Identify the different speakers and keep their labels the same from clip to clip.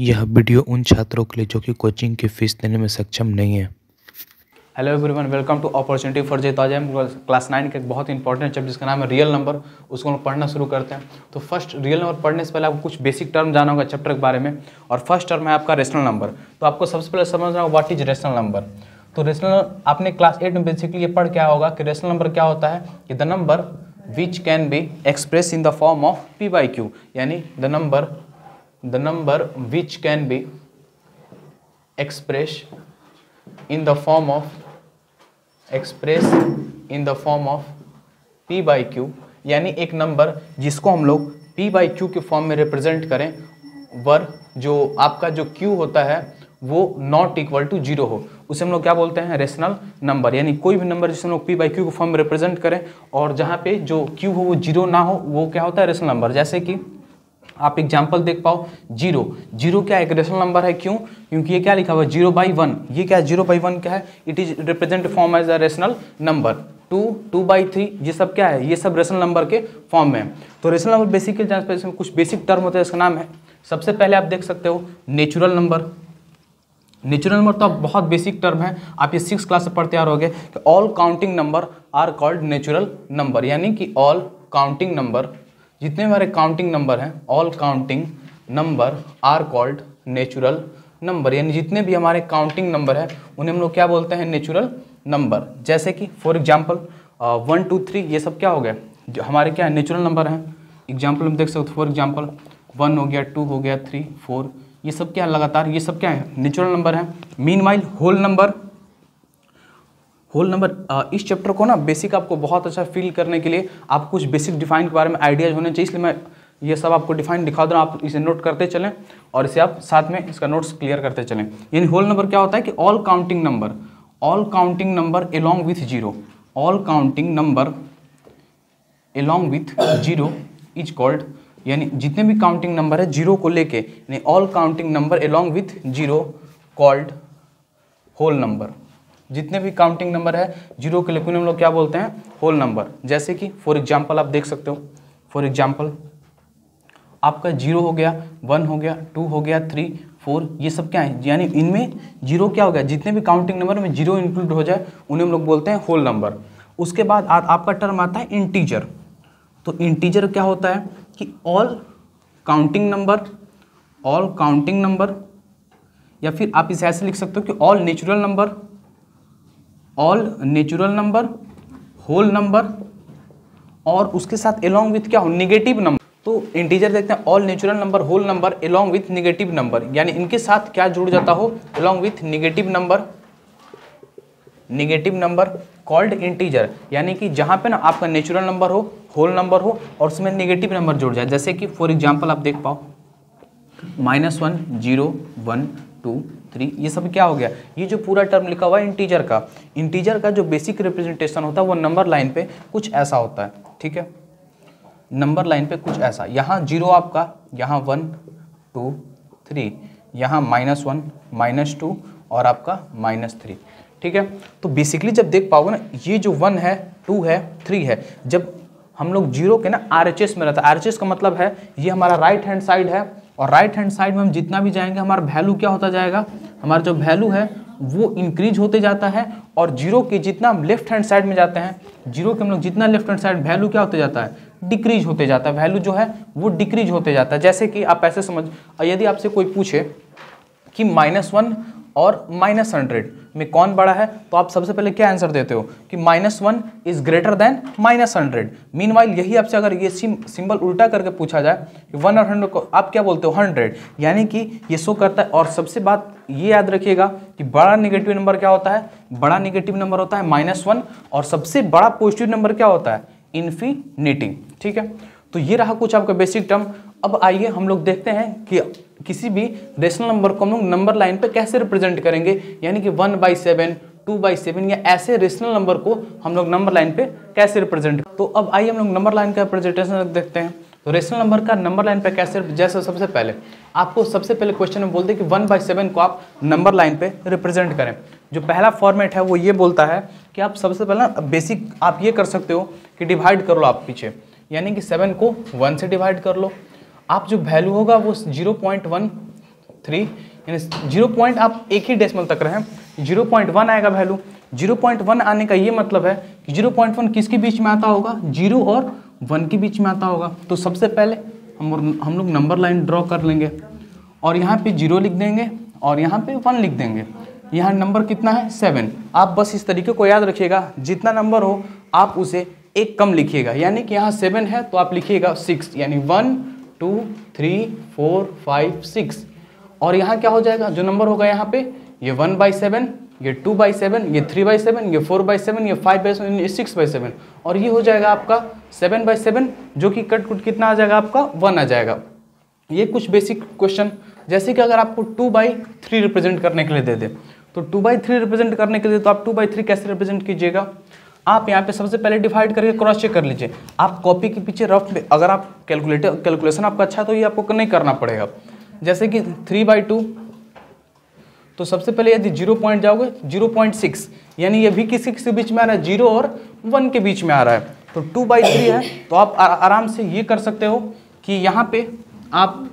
Speaker 1: यह वीडियो उन छात्रों के लिए जो कि कोचिंग की फीस देने में सक्षम नहीं है।
Speaker 2: Hello everyone, welcome to opportunity for J. आज हम क्लास 9 का एक बहुत इंपॉर्टेंट चैप्टर जिसका नाम है रियल नंबर, उसको हम पढ़ना शुरू करते हैं। तो फर्स्ट रियल नंबर पढ़ने से पहले आपको कुछ बेसिक टर्म जाना होगा चैप्टर के बारे में। और फर्स्ट टर्म है आपका रेशनल नंबर। तो आपको सबसे पहले समझना होगा व्हाट इज रेशनल नंबर। तो रेशनल आपने क्लास 8 में बेसिकली ये पढ़ क्या होगा कि रेशनल नंबर क्या होता है कि the number which can be express in the form of P by Q, यानी the number which can be express in the form of p by q, यानी एक नंबर जिसको हम लोग p by q के फॉर्म में represent करें, वर जो आपका जो q होता है वो नॉट इक्वल टू 0 हो, उसे हम लोग क्या बोलते हैं, रेशनल नंबर। यानी कोई भी नंबर जिसे हम लोग p by q के फॉर्म में रिप्रेजेंट करें और जहाँ पे जो q हो वो 0 ना हो, वो क्या होता है, रेशनल नंबर। जैसे कि आप एग्जाम्पल देख पाओ, जीरो क्या एक रेशनल नंबर है, क्यों, क्योंकि ये क्या लिखा हुआ है 0/1। ये क्या है 0/1 क्या है, it is represent form as a rational number. 2/3 ये सब क्या है, ये सब रेशनल नंबर के फॉर्म में है। तो रेशनल नंबर बेसिकली जानते हैं, कुछ बेसिक टर्म होते हैं, इसका नाम है, सबसे पहले आप देख सकते हो नेचुरल नंबर। नेचुरल नंबर तो आप बहुत बेसिक टर्म है, आप ये 6 क्लास से पढ़ते आ रहोगे कि all counting number are called natural number, यानी कि ऑल काउंटिंग नंबर, जितने हमारे काउंटिंग नंबर हैं, all counting number are called natural number, यानी जितने भी हमारे काउंटिंग नंबर है उन्हें हम लोग क्या बोलते हैं, नेचुरल नंबर। जैसे कि फॉर एग्जांपल 1 2 3 ये सब क्या हो गया, जो हमारे क्या है नेचुरल नंबर हैं। एग्जांपल हम देख सकते हो, फॉर एग्जांपल 1 हो गया, 2 हो गया, 3 4, ये सब क्या है लगातार, ये सब क्या है नेचुरल नंबर है। मीनवाइल होल नंबर इस चैप्टर को ना बेसिक आपको बहुत अच्छा फील करने के लिए आप कुछ बेसिक डिफाइन के बारे में आइडियाज होने चाहिए, इसलिए मैं ये सब आपको डिफाइन दिखा दूँ, आप इसे नोट करते चलें और इसे आप साथ में इसका नोट्स क्लियर करते चलें। यानी होल नंबर क्या होता है कि all counting number along with zero, all counting number along with zero is called, यानी जितने भी काउंटिंग नंबर है जीरो को लेके, यानी all counting number along with zero called whole number. जितने भी काउंटिंग नंबर है जीरो के लेकिन हम लोग क्या बोलते हैं, होल नंबर। जैसे कि फॉर एग्जांपल आप देख सकते हो, फॉर एग्जांपल आपका 0 हो गया, 1 हो गया, 2 हो गया, 3 4, ये सब क्या है, यानी इनमें जीरो क्या हो गया, जितने भी काउंटिंग नंबर में जीरो इंक्लूड हो जाए उन्हें हम लोग बोलते हैं होल नंबर। उसके बाद आपका टर्म आता है इंटीजर। तो इंटीजर क्या होता है कि ऑल काउंटिंग नंबर, या फिर आप इसे ऐसे लिख सकते हो कि all natural number, whole number, और उसके साथ एलॉन्ग विथ क्या हो, निगेटिव नंबर। तो इंटीजर देखते हैं, all natural number, whole number, along with negative number, यानी इनके साथ क्या जुड़ जाता हो, along with negative number called integer. यानी कि जहां पे ना आपका नेचुरल नंबर हो, होल नंबर हो और उसमें निगेटिव नंबर जुड़ जाए। जैसे कि फॉर एग्जाम्पल आप देख पाओ -1 0 1 2 3, ये सब क्या हो गया, ये जो पूरा टर्म लिखा हुआ है इंटीजर का जो बेसिक रिप्रेजेंटेशन होता है वो नंबर लाइन पे कुछ ऐसा होता है, ठीक है, नंबर लाइन पे कुछ ऐसा, यहाँ 0 आपका, यहाँ 1 2 3, यहाँ -1 -2 और आपका -3, ठीक है। तो बेसिकली जब देख पाओगे ना, ये जो 1 है, 2 है, 3 है, जब हम लोग जीरो के ना RHS में रहता है, RHS का मतलब है ये हमारा राइट हैंड साइड है, और राइट हैंड साइड में हम जितना भी जाएंगे हमारा वैल्यू क्या होता जाएगा, हमारा जो वैल्यू है वो इंक्रीज होते जाता है। और जीरो के जितना हम लेफ्ट हैंड साइड में जाते हैं, जीरो के हम लोग जितना लेफ्ट हैंड साइड वैल्यू क्या होते जाता है, डिक्रीज होते जाता है, वैल्यू जो है वो डिक्रीज होते जाता है। जैसे कि आप ऐसे समझ, यदि आपसे कोई पूछे कि -1 और -100 में कौन बड़ा है, तो आप सबसे पहले क्या आंसर देते हो कि -1 इज ग्रेटर देन -100। मीनवाइल यही आपसे अगर ये सिंबल उल्टा करके पूछा जाए कि 1 और 100 को आप क्या बोलते हो, 100, यानी कि ये शो करता है। और सबसे बात ये याद रखिएगा कि बड़ा नेगेटिव नंबर क्या होता है, बड़ा नेगेटिव नंबर होता है -1, और सबसे बड़ा पॉजिटिव नंबर क्या होता है, इन्फिनिटी, ठीक है। तो ये रहा कुछ आपका बेसिक टर्म। अब आइए हम लोग देखते हैं कि किसी भी रेशनल नंबर को हम लोग नंबर लाइन पे कैसे रिप्रेजेंट करेंगे, यानी कि 1/7 2/7 या ऐसे रेशनल नंबर को हम लोग नंबर लाइन पे कैसे रिप्रेजेंट। तो अब आइए हम लोग नंबर लाइन का रिप्रेजेंटेशन देखते हैं। तो रेशनल नंबर का नंबर लाइन पे कैसे, जैसे सबसे पहले आपको सबसे पहले क्वेश्चन में बोलते हैं कि 1/7 को आप नंबर लाइन पे रिप्रेजेंट करें। जो पहला फॉर्मेट है वो ये बोलता है कि आप सबसे पहले बेसिक आप ये कर सकते हो कि डिवाइड कर लो आप पीछे, यानी कि 7 को 1 से डिवाइड कर लो। आप जो वैल्यू होगा वो 0.1 3, यानी 0 पॉइंट आप एक ही डेसिमल तक रहें, 0.1 आएगा वैल्यू। 0.1 आने का ये मतलब है कि 0.1 किसके बीच में आता होगा, 0 और 1 के बीच में आता होगा। तो सबसे पहले हम लोग नंबर लाइन ड्रॉ कर लेंगे और यहाँ पे 0 लिख देंगे और यहाँ पे 1 लिख देंगे। यहाँ नंबर कितना है 7। आप बस इस तरीके को याद रखिएगा, जितना नंबर हो आप उसे एक कम लिखिएगा, यानी कि यहाँ 7 है तो आप लिखिएगा 6, यानी 1 2 3 4 5 6। और यहाँ क्या हो जाएगा, जो नंबर होगा यहाँ पे ये 1/7, ये 2/7, ये 3/7, ये 4/7, ये 5/7, ये 6/7 और ये हो जाएगा आपका 7/7, जो कि कट कुट कितना आ जाएगा आपका 1 आ जाएगा। ये कुछ बेसिक क्वेश्चन, जैसे कि अगर आपको 2/3 रिप्रेजेंट करने के लिए दे दे, तो 2/3 रिप्रेजेंट करने के लिए तो आप 2/3 कैसे रिप्रेजेंट कीजिएगा, आप यहाँ पे सबसे पहले डिवाइड करके क्रॉस चेक कर लीजिए। आप कॉपी के पीछे रफ में, अगर आप कैलकुलेशन आपका अच्छा तो ये आपको नहीं करना पड़ेगा। जैसे कि 3/2, तो सबसे पहले यदि 0 पॉइंट जाओगे 0.6, यानी ये भी किसी के बीच में आ रहा है, 0 और 1 के बीच में आ रहा है, तो 2/3 है। तो आप आराम से ये कर सकते हो कि यहाँ पे आप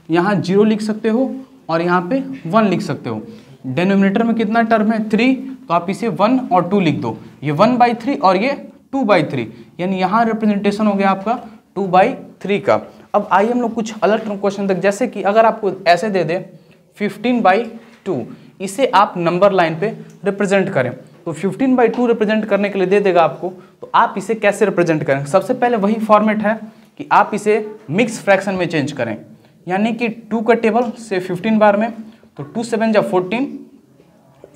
Speaker 2: यहाँ 0 लिख सकते हो और यहाँ पे 1 लिख सकते हो। डेनोमिनेटर में कितना टर्म है 3, तो आप इसे 1 और 2 लिख दो, ये 1/3 और ये 2/3, यानी यहाँ रिप्रेजेंटेशन हो गया आपका 2/3 का। अब आइए हम लोग कुछ अलग क्वेश्चन तक, जैसे कि अगर आपको ऐसे दे दे 15/2, इसे आप नंबर लाइन पे रिप्रेजेंट करें, तो 15/2 रिप्रेजेंट करने के लिए दे देगा आपको, तो आप इसे कैसे रिप्रेजेंट करें। सबसे पहले वही फॉर्मेट है कि आप इसे मिक्स फ्रैक्शन में चेंज करें, यानी कि 2 का टेबल से 15 बार में, तो 2 7 जा 14,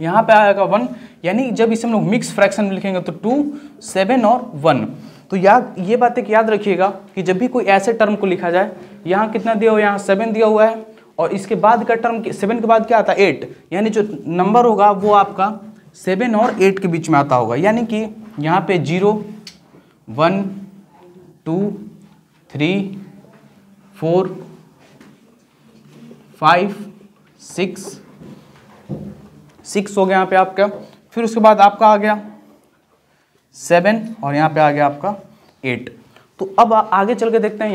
Speaker 2: यहाँ पे आएगा 1, यानी जब इसे हम लोग मिक्स फ्रैक्शन में लिखेंगे तो 2 7 और 1। तो ये बात एक याद रखिएगा कि जब भी कोई ऐसे टर्म को लिखा जाए, यहाँ कितना दिया हुआ है, यहाँ 7 दिया हुआ है और इसके बाद का टर्म 7 के बाद क्या आता है 8, यानी जो नंबर होगा वो आपका 7 और 8 के बीच में आता होगा, यानी कि यहाँ पे 0 1 2 3 4 5 6 हो गया यहाँ पे आपका। फिर उसके बाद आपका आ गया 7 और यहाँ पे आ गया आपका 8। तो अब आगे चल के देखते हैं,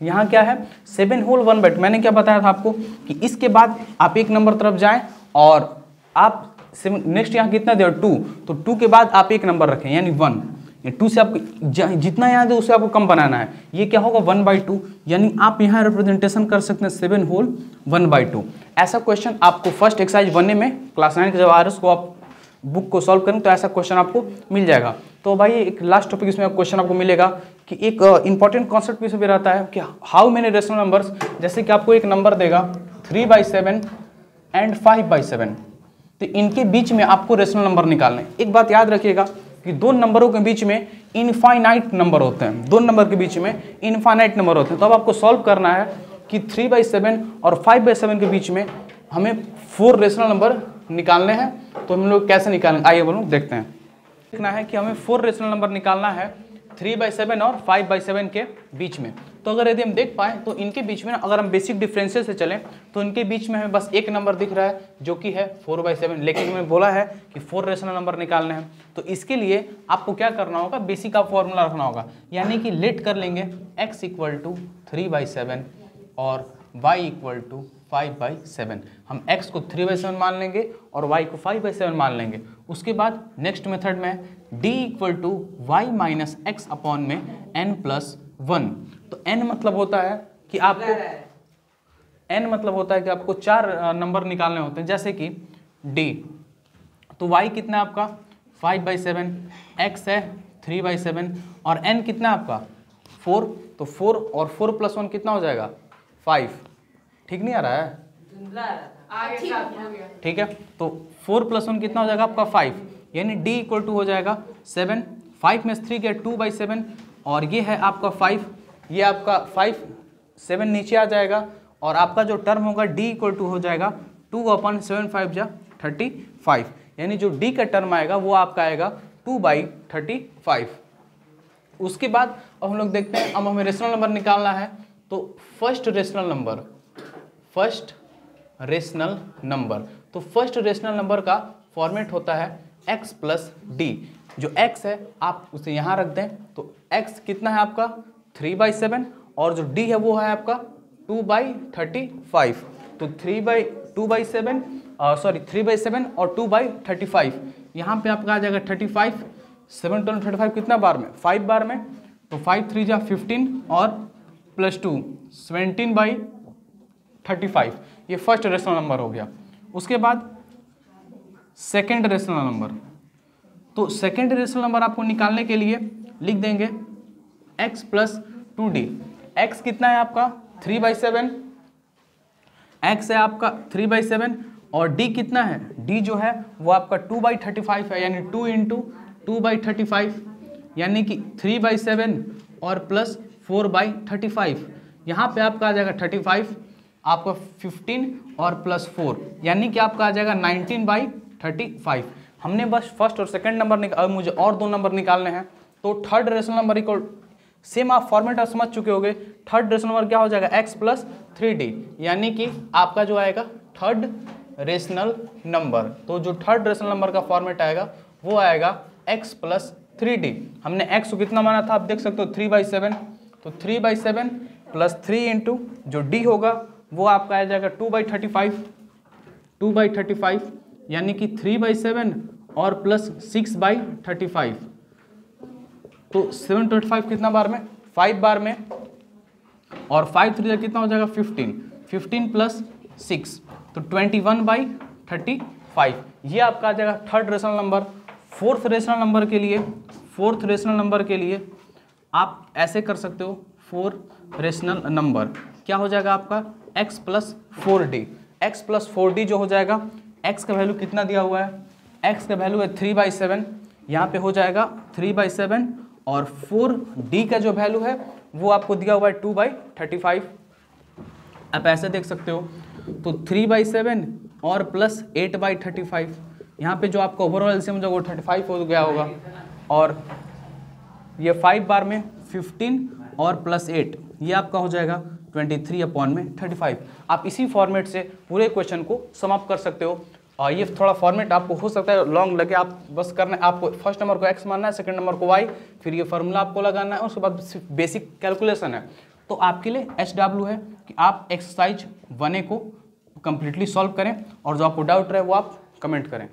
Speaker 2: यहाँ क्या है 7 होल 1/2। मैंने क्या बताया था आपको कि इसके बाद आप एक नंबर तरफ जाएं और आप नेक्स्ट यहाँ कितना दिया 2, तो 2 के बाद आप एक नंबर रखें यानी 1। 2 से आपको जितना याद है उससे आपको कम बनाना है, ये क्या होगा 1/2, यानी आप यहाँ रिप्रेजेंटेशन कर सकते हैं 7 होल 1/2। ऐसा क्वेश्चन आपको फर्स्ट एक्सरसाइज 1 में क्लास 9 के जब आर को आप बुक को सॉल्व करें तो ऐसा क्वेश्चन आपको मिल जाएगा। तो भाई एक लास्ट टॉपिक इसमें क्वेश्चन आपको मिलेगा कि एक इंपॉर्टेंट कॉन्सेप्ट भी रहता है कि हाउ मेनी रेशनल नंबर्स, जैसे कि आपको एक नंबर देगा 3/7 एंड 5/7, तो इनके बीच में आपको रेशनल नंबर निकालने। एक बात याद रखिएगा कि दो नंबरों के बीच में इनफाइनाइट नंबर होते हैं, दो नंबर के बीच में इनफाइनाइट नंबर होते हैं। तो अब आपको सॉल्व करना है कि 3/7 और 5/7 के बीच में हमें 4 रेशनल नंबर निकालने हैं। तो हम लोग कैसे निकालेंगे, आइए बोलो देखते हैं। देखना है कि हमें 4 रेशनल नंबर निकालना है 3/7 और 5/7 के बीच में। तो अगर यदि हम देख पाए तो इनके बीच में अगर हम बेसिक डिफरेंसेस से चलें तो इनके बीच में हमें बस एक नंबर दिख रहा है जो कि है 4/7, लेकिन हमें बोला है कि 4 रेशनल नंबर निकालने हैं। तो इसके लिए आपको क्या करना होगा, बेसिक का फॉर्मूला रखना होगा, यानी कि लेट कर लेंगे x = 3/7 और y = 5/7। हम x को 3/7 मान लेंगे और y को 5/7 मान लेंगे। उसके बाद नेक्स्ट मेथड में d = y - x अपॉन में n+1। तो n मतलब होता है कि आपको 4 नंबर निकालने होते हैं, जैसे कि d, तो y कितना है आपका 5/7, x है 3/7 और n कितना है आपका 4, तो 4 और 4 + 1 कितना हो जाएगा 5। ठीक नहीं आ रहा है, ठीक है। तो 4 + 1 कितना हो जाएगा आपका 5, यानी d = हो जाएगा 7। 5 में 3 गया 2/7 और ये है आपका 5, ये आपका 5 7 नीचे आ जाएगा और आपका जो टर्म होगा d = हो जाएगा 2/7 5 जा 35, यानी जो d का टर्म आएगा वो आपका आएगा 2/35। उसके बाद अब हम लोग देखते हैं, अब हमें रेशनल नंबर निकालना है। तो फर्स्ट रेशनल नंबर का फॉर्मेट होता है x + d। जो x है आप उसे यहाँ रख दें, तो x कितना है आपका 3/7 और जो d है वो है आपका 2/35, तो 3/7 और 2/35, यहाँ पे आपका आ जाएगा 35, 7 टू 35 कितना बार में, 5 बार में, तो 5 3 जा 15 और +2 17/35, ये फर्स्ट रेशनल नंबर हो गया। उसके बाद सेकेंड रेशनल नंबर, तो सेकेंड रेशनल नंबर आपको निकालने के लिए लिख देंगे x + 2d। x कितना है आपका 3/7, x है आपका 3/7 और d कितना है, d जो है वो आपका 2/35 है, यानी 2 × 2/35 यानी कि 3/7 और प्लस 4/35, यहाँ पे आपका आ जाएगा 35, आपका 15 और +4 यानी कि आपका आ जाएगा 19/35। हमने बस फर्स्ट और सेकंड नंबर निकाल, मुझे और 2 नंबर निकालने हैं, तो third rational number equal, same आप फॉर्मेट आप समझ चुके होंगे। थर्ड रेशनल नंबर क्या हो जाएगा, x + 3d, यानी कि आपका जो आएगा थर्ड रेशनल नंबर। तो जो थर्ड रेशनल नंबर का फॉर्मेट आएगा वो आएगा x + 3d। हमने x को कितना माना था, आप देख सकते हो 3/7, तो 3/7 + 3 × जो d होगा वो आपका आ जाएगा 2/35 यानी कि 3/7 और प्लस 6/35, तो 7/25 कितना बार में, 5 बार में, और 5 3 कितना हो जाएगा 15, 15 + 6 तो 21/35, ये आपका आ जाएगा third rational number. Fourth rational number के लिए आप ऐसे कर सकते हो, फोर्थ रेशनल नंबर क्या हो जाएगा आपका x + 4d। x + 4d जो हो जाएगा, x का वैल्यू कितना दिया हुआ है, x का वैल्यू है 3/7, यहाँ पे हो जाएगा 3/7 और 4d का जो वैल्यू है वो आपको दिया हुआ है 2/35। आप ऐसे देख सकते हो, तो 3/7 और प्लस 8/35, यहाँ पे जो आपका ओवरऑल एलसीएम जो वो 35 हो गया होगा, और ये 5 बार में 15 और +8 ये आपका हो जाएगा 23/35। आप इसी फॉर्मेट से पूरे क्वेश्चन को समाप्त कर सकते हो। और ये थोड़ा फॉर्मेट आपको हो सकता है लॉन्ग लगे, आप बस करना है, आपको फर्स्ट नंबर को x मानना है, सेकंड नंबर को y, फिर ये फार्मूला आपको लगाना है, उसके बाद बेसिक कैलकुलेशन है। तो आपके लिए HW है कि आप एक्सरसाइज 1A को कंप्लीटली सॉल्व करें, और जो आपको डाउट रहे वो आप कमेंट करें।